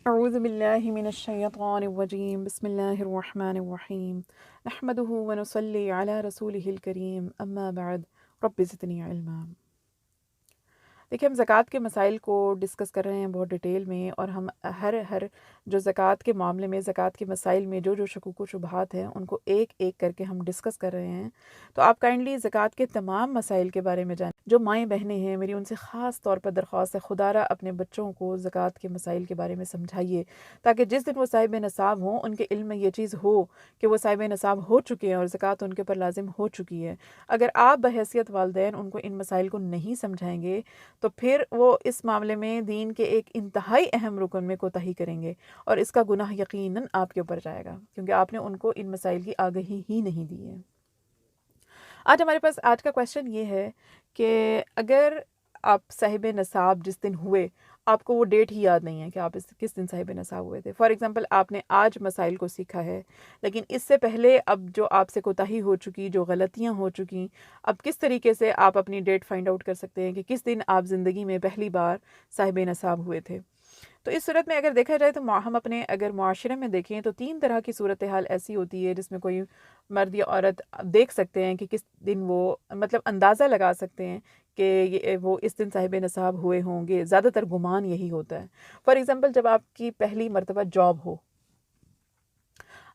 أعوذ بالله من الشيطان الرجيم بسم الله الرحمن الرحيم نحمده ونصلي على رسوله الكريم أما بعد رب زدني علما. دیکھیں، ہم زکوٰۃ کے مسائل کو ڈسکس کر رہے ہیں بہت ڈیٹیل میں، اور ہم ہر جو زکوٰۃ کے معاملے میں، زکوٰۃ کے مسائل میں جو شکوک و شبہات ہیں ان کو ایک ایک کر کے ہم ڈسکس کر رہے ہیں. تو آپ کائنڈلی زکوٰۃ کے تمام مسائل کے بارے میں جانیں. جو مائیں بہنیں ہیں، میری ان سے خاص طور پر درخواست ہے، خدا را اپنے بچوں کو زکوٰۃ کے مسائل کے بارے میں سمجھائیے، تاکہ جس دن وہ صاحب نصاب ہوں ان کے علم میں یہ چیز ہو کہ وہ صاحب نصاب ہو چکے ہیں اور زکوٰۃ ان کے اوپر لازم ہو چکی ہے. اگر آپ بحیثیت والدین ان کو ان مسائل کو نہیں سمجھائیں گے تو پھر وہ اس معاملے میں دین کے ایک انتہائی اہم رکن میں کوتاہی کریں گے، اور اس کا گناہ یقیناً آپ کے اوپر جائے گا، کیونکہ آپ نے ان کو ان مسائل کی آگہی ہی نہیں دی ہے. آج ہمارے پاس آج کا کویشچن یہ ہے کہ اگر آپ صاحب نصاب جس دن ہوئے، آپ کو وہ ڈیٹ ہی یاد نہیں ہے کہ آپ کس دن صاحب نصاب ہوئے تھے. فار ایگزامپل آپ نے آج مسائل کو سیکھا ہے، لیکن اس سے پہلے اب جو آپ سے کوتاہی ہو چکی، جو غلطیاں ہو چکی، اب کس طریقے سے آپ اپنی ڈیٹ فائنڈ آؤٹ کر سکتے ہیں کہ کس دن آپ زندگی میں پہلی بار صاحب نصاب ہوئے تھے. تو اس صورت میں اگر دیکھا جائے تو ہم اپنے اگر معاشرے میں دیکھیں تو 3 طرح کی صورتحال ایسی ہوتی ہے جس میں کوئی مرد یا عورت دیکھ سکتے ہیں کہ کس دن وہ مطلب اندازہ لگا سکتے ہیں کہ وہ اس دن صاحب نصاب ہوئے ہوں گے. زیادہ تر گمان یہی ہوتا ہے. فار ایگزامپل جب آپ کی پہلی مرتبہ جاب ہو،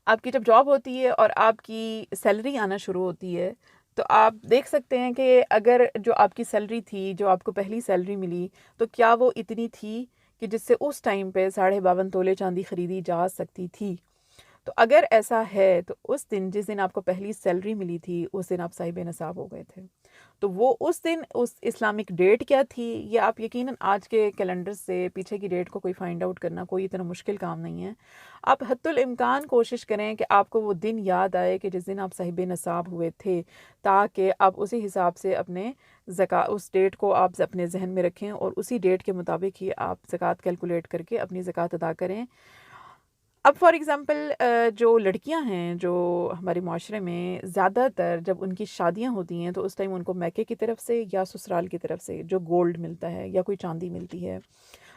آپ کی جب جاب ہوتی ہے اور آپ کی سیلری آنا شروع ہوتی ہے، تو آپ دیکھ سکتے ہیں کہ اگر جو آپ کی سیلری تھی، جو آپ کو پہلی سیلری ملی، تو کیا وہ اتنی تھی کہ جس سے اس ٹائم پہ 52.5 تولے چاندی خریدی جا سکتی تھی. تو اگر ایسا ہے تو اس دن جس دن آپ کو پہلی سیلری ملی تھی، اس دن آپ صاحب نصاب ہو گئے تھے. تو وہ اس دن اس اسلامک ڈیٹ کیا تھی، یہ آپ یقیناً آج کے کیلنڈر سے پیچھے کی ڈیٹ کو کوئی فائنڈ آؤٹ کرنا کوئی اتنا مشکل کام نہیں ہے. آپ حتی الامکان کوشش کریں کہ آپ کو وہ دن یاد آئے کہ جس دن آپ صاحب نصاب ہوئے تھے، تاکہ آپ اسی حساب سے اپنے اس ڈیٹ کو آپ اپنے ذہن میں رکھیں اور اسی ڈیٹ کے مطابق ہی آپ زکوٰۃ کیلکولیٹ کر کے اپنی زکوٰۃ ادا کریں. اب فار ایگزامپل جو لڑکیاں ہیں جو ہمارے معاشرے میں زیادہ تر جب ان کی شادیاں ہوتی ہیں تو اس ٹائم ان کو میکے کی طرف سے یا سسرال کی طرف سے جو گولڈ ملتا ہے یا کوئی چاندی ملتی ہے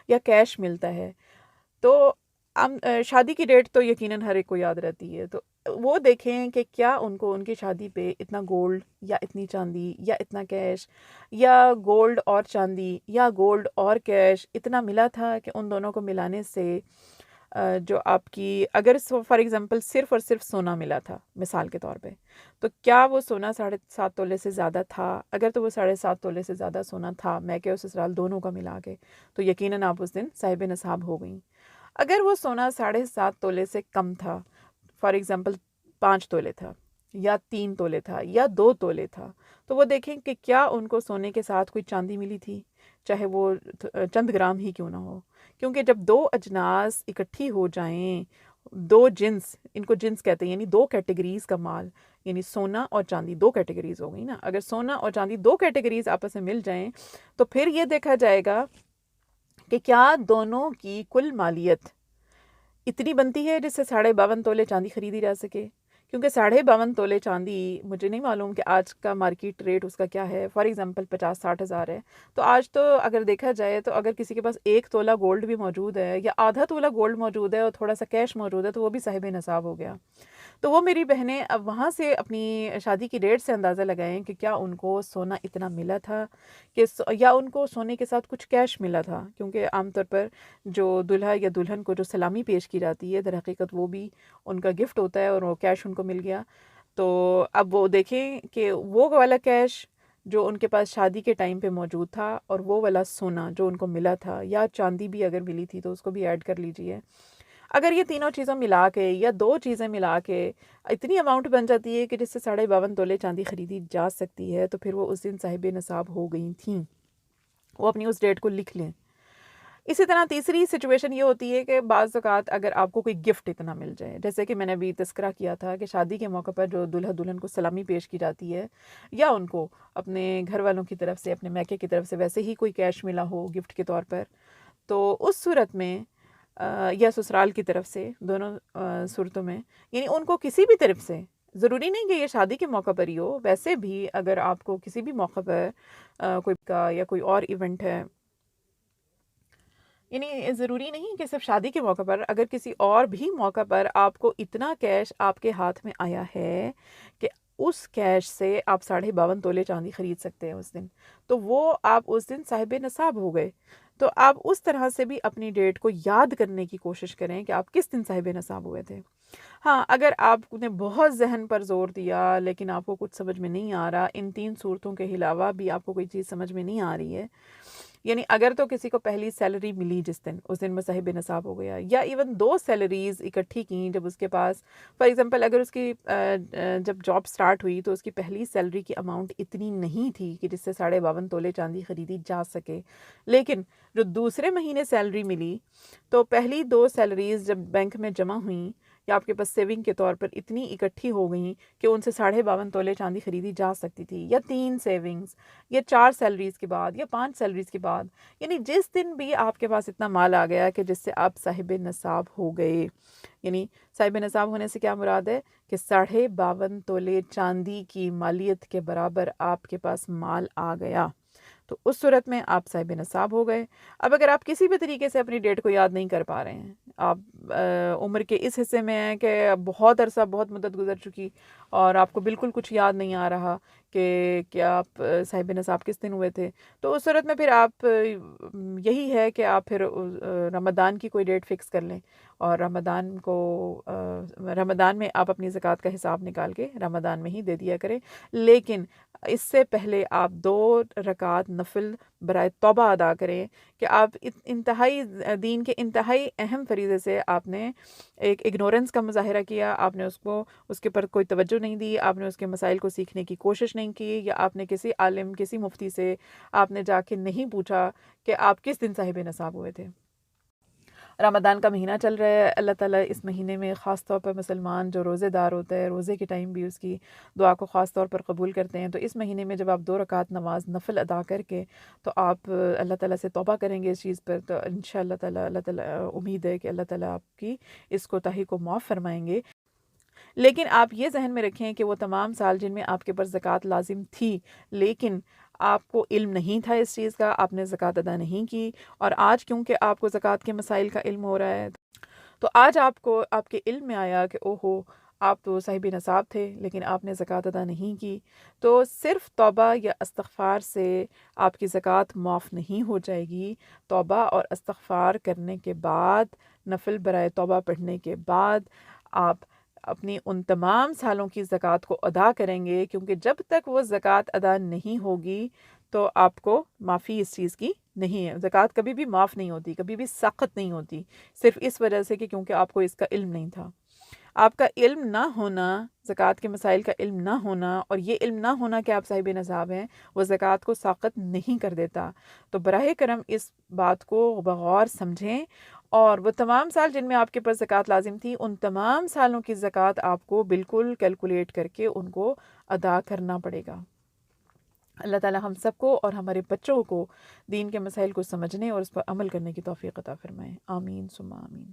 یا کیش ملتا ہے، تو شادی کی ڈیٹ تو یقیناً ہر ایک کو یاد رہتی ہے. تو وہ دیکھیں کہ کیا ان کو ان کی شادی پہ اتنا گولڈ یا اتنی چاندی یا اتنا کیش یا گولڈ اور چاندی یا گولڈ اور کیش اتنا ملا تھا کہ ان دونوں کو ملانے سے جو آپ کی اگر فار ایگزامپل صرف اور صرف سونا ملا تھا مثال کے طور پہ، تو کیا وہ سونا 7.5 تولے سے زیادہ تھا؟ اگر تو وہ 7.5 تولے سے زیادہ سونا تھا میکے اور سسرال دونوں کا ملا کے، تو یقیناً آپ اس دن صاحب نصاب ہو گئیں. اگر وہ سونا 7.5 تولے سے کم تھا، فار ایگزامپل 5 تولے تھا یا 3 تولے تھا یا 2 تولے تھا، تو وہ دیکھیں کہ کیا ان کو سونے کے ساتھ کوئی چاندی ملی تھی، چاہے وہ چند گرام ہی کیوں نہ ہو. کیونکہ جب 2 اجناس اکٹھی ہو جائیں، 2 جنس، ان کو جنس کہتے ہیں، یعنی 2 کیٹیگریز کا مال، یعنی سونا اور چاندی 2 کیٹیگریز ہو گئی نا. اگر سونا اور چاندی 2 کیٹیگریز آپس میں مل جائیں تو پھر یہ دیکھا جائے گا کہ کیا دونوں کی کل مالیت اتنی بنتی ہے جس سے 52.5 تولے چاندی خریدی جا سکے. کیونکہ 52.5 تولے چاندی مجھے نہیں معلوم کہ آج کا مارکیٹ ریٹ اس کا کیا ہے، فار ایگزامپل 50-60 ہزار ہے. تو آج تو اگر دیکھا جائے تو اگر کسی کے پاس 1 تولہ گولڈ بھی موجود ہے یا آدھا تولہ گولڈ موجود ہے اور تھوڑا سا کیش موجود ہے تو وہ بھی صاحب نصاب ہو گیا. تو وہ میری بہنیں اب وہاں سے اپنی شادی کی ڈیٹ سے اندازہ لگائیں کہ کیا ان کو سونا اتنا ملا تھا کہ یا ان کو سونے کے ساتھ کچھ کیش ملا تھا. کیونکہ عام طور پر جو دلہا یا دلہن کو جو سلامی پیش کی جاتی ہے، در حقیقت وہ بھی ان کا گفٹ ہوتا ہے اور وہ کیش ان کو مل گیا. تو اب وہ دیکھیں کہ وہ والا کیش جو ان کے پاس شادی کے ٹائم پہ موجود تھا اور وہ والا سونا جو ان کو ملا تھا یا چاندی بھی اگر ملی تھی تو اس کو بھی ایڈ کر لیجئے. اگر یہ تینوں چیزوں ملا کے یا 2 چیزیں ملا کے اتنی اماؤنٹ بن جاتی ہے کہ جس سے 52.5 تولے چاندی خریدی جا سکتی ہے، تو پھر وہ اس دن صاحب نصاب ہو گئی تھیں. وہ اپنی اس ڈیٹ کو لکھ لیں. اسی طرح تیسری سچویشن یہ ہوتی ہے کہ بعض اوقات اگر آپ کو کوئی گفٹ اتنا مل جائے، جیسے کہ میں نے ابھی تذکرہ کیا تھا کہ شادی کے موقع پر جو دلہا دلہن کو سلامی پیش کی جاتی ہے یا ان کو اپنے گھر والوں کی طرف سے، اپنے میکے کی طرف سے ویسے ہی کوئی کیش ملا ہو گفٹ کے طور پر، تو اس صورت میں یا سسرال کی طرف سے، دونوں صورتوں میں، یعنی ان کو کسی بھی طرف سے، ضروری نہیں کہ یہ شادی کے موقع پر ہی ہو، ویسے بھی اگر آپ کو کسی بھی موقع پر کوئی کا یا کوئی اور ایونٹ ہے یعنی ضروری نہیں کہ صرف شادی کے موقع پر، اگر کسی اور بھی موقع پر آپ کو اتنا کیش آپ کے ہاتھ میں آیا ہے کہ اس کیش سے آپ 52.5 تولے چاندی خرید سکتے ہیں اس دن، تو وہ آپ اس دن صاحب نصاب ہو گئے۔ تو آپ اس طرح سے بھی اپنی ڈیٹ کو یاد کرنے کی کوشش کریں کہ آپ کس دن صاحب نصاب ہوئے تھے۔ ہاں، اگر آپ نے بہت ذہن پر زور دیا لیکن آپ کو کچھ سمجھ میں نہیں آ رہا، ان 3 صورتوں کے علاوہ بھی آپ کو کوئی چیز سمجھ میں نہیں آ رہی ہے، یعنی اگر تو کسی کو پہلی سیلری ملی جس دن، اس دن وہ صاحب نصاب ہو گیا، یا ایون 2 سیلریز اکٹھی کیں جب اس کے پاس، فار ایگزامپل اگر اس کی جب جاب سٹارٹ ہوئی تو اس کی پہلی سیلری کی اماؤنٹ اتنی نہیں تھی کہ جس سے 52.5 تولے چاندی خریدی جا سکے، لیکن جو دوسرے مہینے سیلری ملی تو پہلی 2 سیلریز جب بینک میں جمع ہوئیں یا آپ کے پاس سیونگ کے طور پر اتنی اکٹھی ہو گئیں کہ ان سے 52.5 تولے چاندی خریدی جا سکتی تھی، یا 3 سیونگز، یا 4 سیلریز کے بعد، یا 5 سیلریز کے بعد، یعنی جس دن بھی آپ کے پاس اتنا مال آ گیا کہ جس سے آپ صاحب نصاب ہو گئے، یعنی صاحب نصاب ہونے سے کیا مراد ہے کہ 52.5 تولے چاندی کی مالیت کے برابر آپ کے پاس مال آ گیا، تو اس صورت میں آپ صاحب نصاب ہو گئے۔ اب اگر آپ کسی بھی طریقے سے اپنی ڈیٹ کو یاد نہیں کر پا رہے ہیں، آپ عمر کے اس حصے میں ہیں کہ بہت عرصہ، بہت مدت گزر چکی اور آپ کو بالکل کچھ یاد نہیں آ رہا کہ آپ صاحب نصاب کس دن ہوئے تھے، تو اس صورت میں پھر آپ یہی ہے کہ آپ پھر رمضان کی کوئی ڈیٹ فکس کر لیں، اور رمضان میں آپ اپنی زکوٰۃ کا حساب نکال کے رمضان میں ہی دے دیا کریں، لیکن اس سے پہلے آپ 2 رکعات نفل برائے توبہ ادا کریں کہ آپ انتہائی دین کے انتہائی اہم فریضے سے آپ نے ایک اگنورنس کا مظاہرہ کیا، آپ نے اس کے پر کوئی توجہ نہیں دی، آپ نے اس کے مسائل کو سیکھنے کی کوشش نہیں کی، یا آپ نے کسی عالم، کسی مفتی سے آپ نے جا کے نہیں پوچھا کہ آپ کس دن صاحب نصاب ہوئے تھے۔ رمضان کا مہینہ چل رہا ہے، اللہ تعالیٰ اس مہینے میں خاص طور پر مسلمان جو روزے دار ہوتا ہے، روزے کے ٹائم بھی اس کی دعا کو خاص طور پر قبول کرتے ہیں، تو اس مہینے میں جب آپ 2 رکعت نماز نفل ادا کر کے تو آپ اللہ تعالیٰ سے توبہ کریں گے اس چیز پر، تو انشاءاللہ تعالیٰ اللہ تعالیٰ امید ہے کہ اللہ تعالیٰ آپ کی اس کوتاہی کو معاف فرمائیں گے۔ لیکن آپ یہ ذہن میں رکھیں کہ وہ تمام سال جن میں آپ کے پر زکوٰۃ لازم تھی لیکن آپ کو علم نہیں تھا اس چیز کا، آپ نے زکوٰۃ ادا نہیں کی، اور آج کیونکہ آپ کو زکوٰۃ کے مسائل کا علم ہو رہا ہے تو آج آپ کو آپ کے علم میں آیا کہ اوہو آپ تو صاحب نصاب تھے لیکن آپ نے زکوٰۃ ادا نہیں کی، تو صرف توبہ یا استغفار سے آپ کی زکوٰۃ معاف نہیں ہو جائے گی۔ توبہ اور استغفار کرنے کے بعد، نفل برائے توبہ پڑھنے کے بعد آپ اپنی ان تمام سالوں کی زکوٰۃ کو ادا کریں گے، کیونکہ جب تک وہ زکوٰۃ ادا نہیں ہوگی تو آپ کو معافی اس چیز کی نہیں ہے۔ زکوٰۃ کبھی بھی معاف نہیں ہوتی، کبھی بھی سخت نہیں ہوتی، صرف اس وجہ سے کہ کیونکہ آپ کو اس کا علم نہیں تھا۔ آپ کا علم نہ ہونا، زکوٰۃ کے مسائل کا علم نہ ہونا، اور یہ علم نہ ہونا کہ آپ صاحب نصاب ہیں، وہ زکوٰۃ کو ساقط نہیں کر دیتا۔ تو براہ کرم اس بات کو بغور سمجھیں، اور وہ تمام سال جن میں آپ کے پاس زکوٰۃ لازم تھی، ان تمام سالوں کی زکوٰۃ آپ کو بالکل کیلکولیٹ کر کے ان کو ادا کرنا پڑے گا۔ اللہ تعالیٰ ہم سب کو اور ہمارے بچوں کو دین کے مسائل کو سمجھنے اور اس پر عمل کرنے کی توفیق عطا فرمائے۔ آمین ثم آمین۔